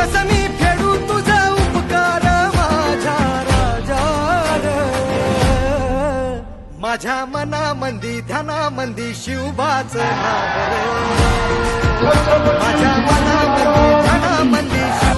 कसं मी फेडू तुझा उपकार माझ्या राजा रे. माझ्या मनामंदी ध्यानामंदी शिवबाचं नाव रे. माझ्या मनामंदी ध्यानामंदी